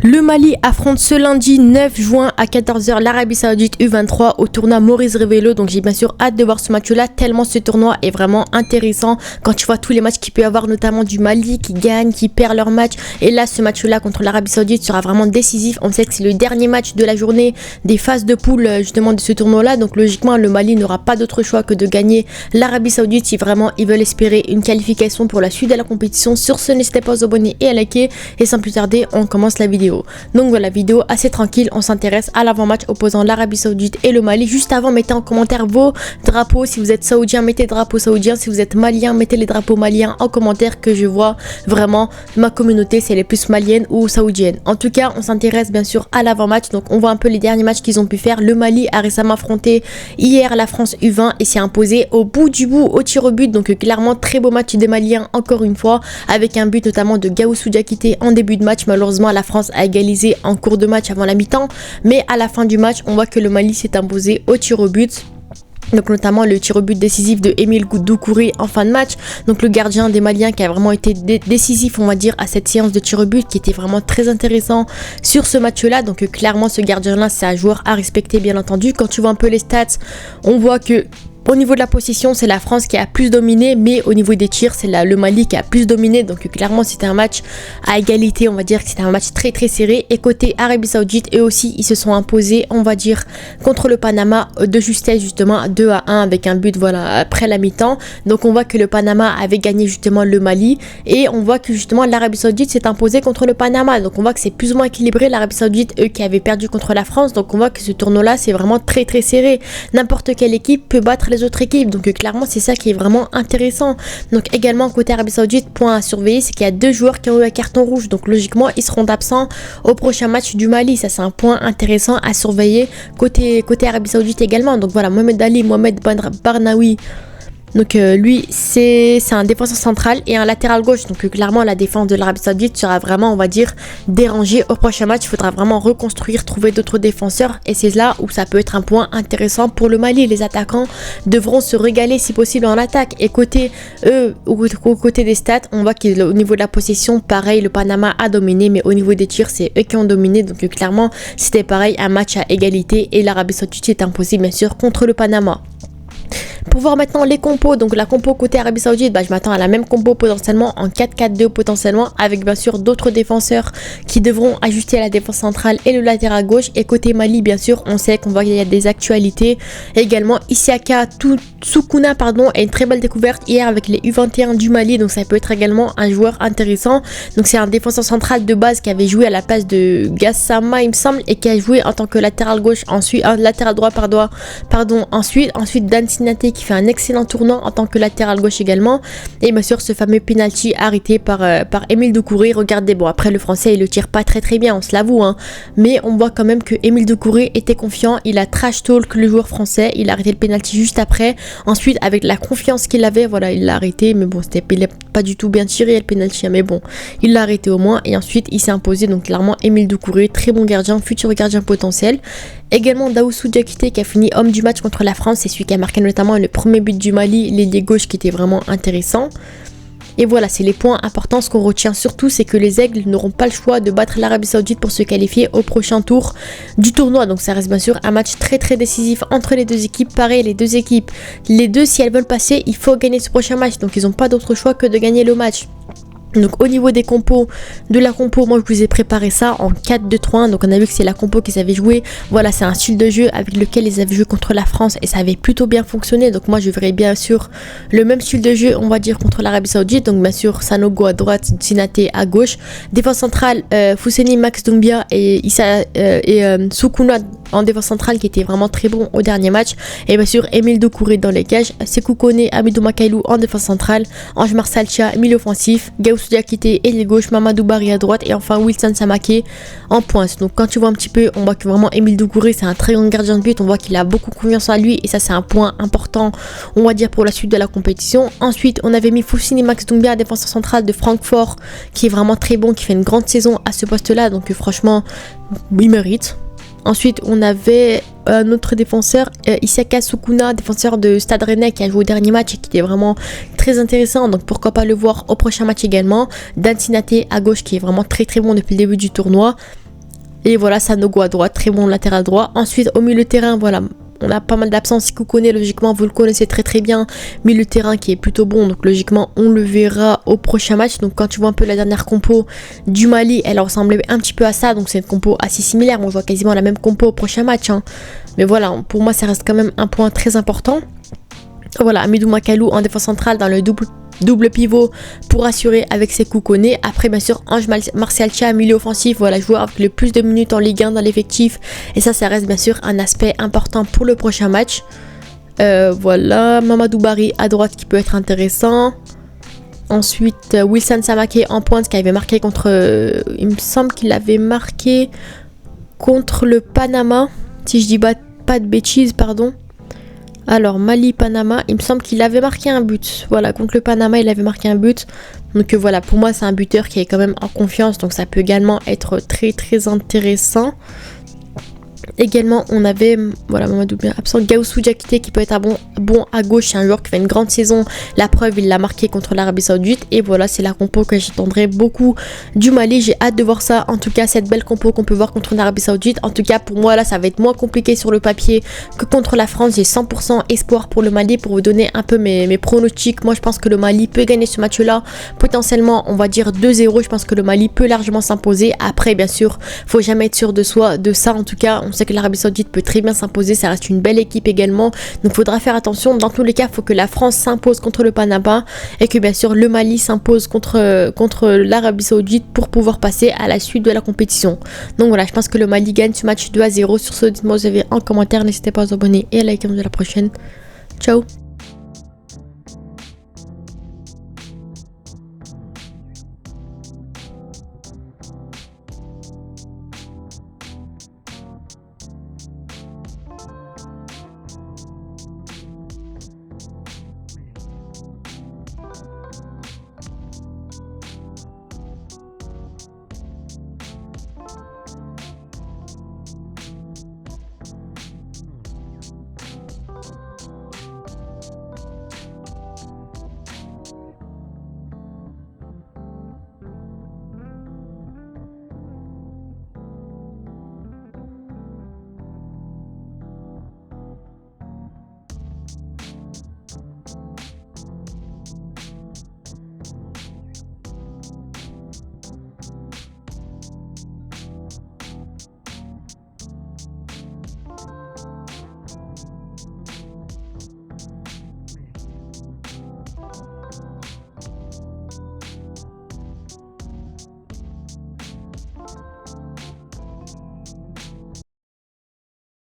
Le Mali affronte ce lundi 9 juin à 14 h l'Arabie Saoudite U23 au tournoi Maurice Revello. Donc j'ai bien sûr hâte de voir ce match-là tellement ce tournoi est vraiment intéressant quand tu vois tous les matchs qu'il peut y avoir, notamment du Mali qui gagne, qui perd leur match. Et là ce match-là contre l'Arabie Saoudite sera vraiment décisif. On sait que c'est le dernier match de la journée des phases de poule justement de ce tournoi-là. Donc logiquement le Mali n'aura pas d'autre choix que de gagner l'Arabie Saoudite si vraiment ils veulent espérer une qualification pour la suite de la compétition. Sur ce, n'hésitez pas à vous abonner et à liker. Et sans plus tarder, on commence la vidéo. Donc voilà, vidéo assez tranquille, on s'intéresse à l'avant-match opposant l'Arabie Saoudite et le Mali. Juste avant, mettez en commentaire vos drapeaux. Si vous êtes saoudien, mettez drapeau saoudien. Si vous êtes malien, mettez les drapeaux maliens en commentaire, que je vois vraiment ma communauté, c'est les plus malienne ou saoudienne. En tout cas, on s'intéresse bien sûr à l'avant-match. Donc on voit un peu les derniers matchs qu'ils ont pu faire. Le Mali a récemment affronté hier la France U20 et s'est imposé au bout du bout au tir au but. Donc clairement très beau match des Maliens encore une fois, avec un but notamment de Gawoussou Diakité en début de match. Malheureusement la France a égalisé en cours de match avant la mi-temps, mais à la fin du match on voit que le Mali s'est imposé au tir au but. Donc notamment le tir au but décisif de Émile Doucouré en fin de match. Donc le gardien des Maliens qui a vraiment été décisif on va dire à cette séance de tir au but, qui était vraiment très intéressant sur ce match là. Donc clairement ce gardien là c'est un joueur à respecter bien entendu. Quand tu vois un peu les stats, on voit que au niveau de la possession, c'est la France qui a plus dominé, mais au niveau des tirs, c'est le Mali qui a plus dominé. Donc clairement, c'était un match à égalité, on va dire que c'était un match très très serré. Et côté Arabie Saoudite, eux aussi, ils se sont imposés, on va dire, contre le Panama de justesse, justement, 2-1 avec un but, voilà, après la mi-temps. Donc on voit que le Panama avait gagné justement le Mali, et on voit que justement l'Arabie Saoudite s'est imposée contre le Panama. Donc on voit que c'est plus ou moins équilibré. L'Arabie Saoudite, eux, qui avaient perdu contre la France. Donc on voit que ce tournoi-là, c'est vraiment très très serré. N'importe quelle équipe peut battre les autres équipes, donc clairement c'est ça qui est vraiment intéressant. Donc également côté Arabie Saoudite, point à surveiller, c'est qu'il y a deux joueurs qui ont eu un carton rouge, donc logiquement ils seront absents au prochain match du Mali. Ça c'est un point intéressant à surveiller côté Arabie Saoudite également. Donc voilà, Mohamed Ali, Mohamed Barnaoui, donc lui c'est un défenseur central et un latéral gauche. Donc clairement la défense de l'Arabie Saoudite sera vraiment, on va dire, dérangée au prochain match. Il faudra vraiment reconstruire, trouver d'autres défenseurs, et c'est là où ça peut être un point intéressant pour le Mali. Les attaquants devront se régaler si possible en attaque. Et côté au côté des stats, on voit qu'au niveau de la possession, pareil, le Panama a dominé, mais au niveau des tirs c'est eux qui ont dominé. Donc clairement c'était pareil, un match à égalité, et l'Arabie Saoudite est imposée bien sûr contre le Panama. Pour voir maintenant les compos, donc la compo côté Arabie Saoudite, je m'attends à la même compo potentiellement en 4-4-2 potentiellement, avec bien sûr d'autres défenseurs qui devront ajuster la défense centrale et le latéral gauche. Et côté Mali, bien sûr, on sait qu'on voit qu'il y a des actualités. Également Isiaka Soukouna est une très belle découverte hier avec les U21 du Mali, donc ça peut être également un joueur intéressant. Donc c'est un défenseur central de base qui avait joué à la place de Gassama il me semble, et qui a joué en tant que latéral gauche ensuite, latéral droit ensuite Dan Sinaté qui fait un excellent tournant en tant que latéral gauche également. Et bien sûr ce fameux penalty arrêté par Émile Doucouré. Regardez, bon après le français il le tire pas très bien, on se l'avoue, mais on voit quand même que Émile Doucouré était confiant, il a trash talk le joueur français, il a arrêté le penalty juste après. Ensuite avec la confiance qu'il avait, voilà, il l'a arrêté, mais bon il n'a pas du tout bien tiré le penalty, mais bon il l'a arrêté au moins. Et ensuite il s'est imposé, donc clairement Émile Doucouré, très bon gardien, futur gardien potentiel. Également Gawoussou Diakité qui a fini homme du match contre la France, c'est celui qui a marqué notamment le premier but du Mali, l'ailier gauche qui était vraiment intéressant. Et voilà, c'est les points importants. Ce qu'on retient surtout, c'est que les Aigles n'auront pas le choix de battre l'Arabie Saoudite pour se qualifier au prochain tour du tournoi. Donc ça reste bien sûr un match très très décisif entre les deux équipes. Pareil, les deux équipes, si elles veulent passer, il faut gagner ce prochain match. Donc ils n'ont pas d'autre choix que de gagner le match. Donc au niveau des compos, moi je vous ai préparé ça en 4-2-3-1. Donc on a vu que c'est la compo qu'ils avaient joué. Voilà, c'est un style de jeu avec lequel ils avaient joué contre la France et ça avait plutôt bien fonctionné. Donc moi je verrai bien sûr le même style de jeu, on va dire, contre l'Arabie Saoudite. Donc bien sûr Sanogo à droite, Sinaté à gauche. Défense centrale, Fousseni, Max Doumbia et Soukouna en défense centrale qui était vraiment très bon au dernier match. Et bien sûr Émile Doucouré dans les cages, Sékou Koné, Amidou Makailou en défense centrale, Ange Marsalcia, milieu offensif, Gawoussou Diakité ailier gauche, Mamadou Barry à droite, et enfin Wilson Samaké en pointe. Donc quand tu vois un petit peu, on voit que vraiment Émile Doucouré c'est un très grand gardien de but, on voit qu'il a beaucoup confiance en lui, et ça c'est un point important on va dire pour la suite de la compétition. Ensuite on avait mis Foussini Max Doumbia, défenseur central de Francfort, qui est vraiment très bon, qui fait une grande saison à ce poste là, donc franchement il mérite. Ensuite, on avait un autre défenseur, Isiaka Soukouna, défenseur de Stade Rennais, qui a joué au dernier match et qui était vraiment très intéressant. Donc pourquoi pas le voir au prochain match également. Dan Sinaté à gauche, qui est vraiment très très bon depuis le début du tournoi. Et voilà, Sanogo à droite, très bon latéral droit. Ensuite, au milieu de terrain, voilà, on a pas mal d'absences. Sikoukoné, logiquement, vous le connaissez très très bien. Milieu de terrain qui est plutôt bon. Donc, logiquement, on le verra au prochain match. Donc, quand tu vois un peu la dernière compo du Mali, elle ressemblait un petit peu à ça. Donc, c'est une compo assez similaire. On voit quasiment la même compo au prochain match. Hein. Mais voilà, pour moi, ça reste quand même un point très important. Voilà, Amidou Makalou en défense centrale dans le double pivot pour assurer avec Sékou Koné. Après, bien sûr, Ange Martial Tchia, milieu offensif, voilà, joueur avec le plus de minutes en Ligue 1 dans l'effectif. Et ça reste bien sûr un aspect important pour le prochain match. Voilà, Mamadou Barry à droite qui peut être intéressant. Ensuite, Wilson Samaké en pointe qui avait marqué contre... il me semble qu'il avait marqué contre le Panama. Si je dis pas de bêtises, pardon. Alors, Mali-Panama, il me semble qu'il avait marqué un but. Voilà, contre le Panama, il avait marqué un but. Donc voilà, pour moi, c'est un buteur qui est quand même en confiance. Donc ça peut également être très très intéressant. Également, on avait, voilà, Mamadou bien absent, Gaoussou Diakité qui peut être bon à gauche. C'est un joueur qui fait une grande saison. La preuve, il l'a marqué contre l'Arabie Saoudite. Et voilà, c'est la compo que j'attendrai beaucoup du Mali. J'ai hâte de voir ça. En tout cas, cette belle compo qu'on peut voir contre l'Arabie Saoudite. En tout cas, pour moi, là, ça va être moins compliqué sur le papier que contre la France. J'ai 100% espoir pour le Mali. Pour vous donner un peu mes pronostics, moi, je pense que le Mali peut gagner ce match-là. Potentiellement, on va dire 2-0. Je pense que le Mali peut largement s'imposer. Après, bien sûr, faut jamais être sûr de soi. De ça, en tout cas, on sait que l'Arabie Saoudite peut très bien s'imposer, ça reste une belle équipe également, donc il faudra faire attention. Dans tous les cas, il faut que la France s'impose contre le Panama et que bien sûr le Mali s'impose contre l'Arabie Saoudite pour pouvoir passer à la suite de la compétition. Donc voilà, je pense que le Mali gagne ce match 2-0. Sur ce, dites-moi vous avez en commentaire, n'hésitez pas à vous abonner et à liker. De la prochaine. Ciao.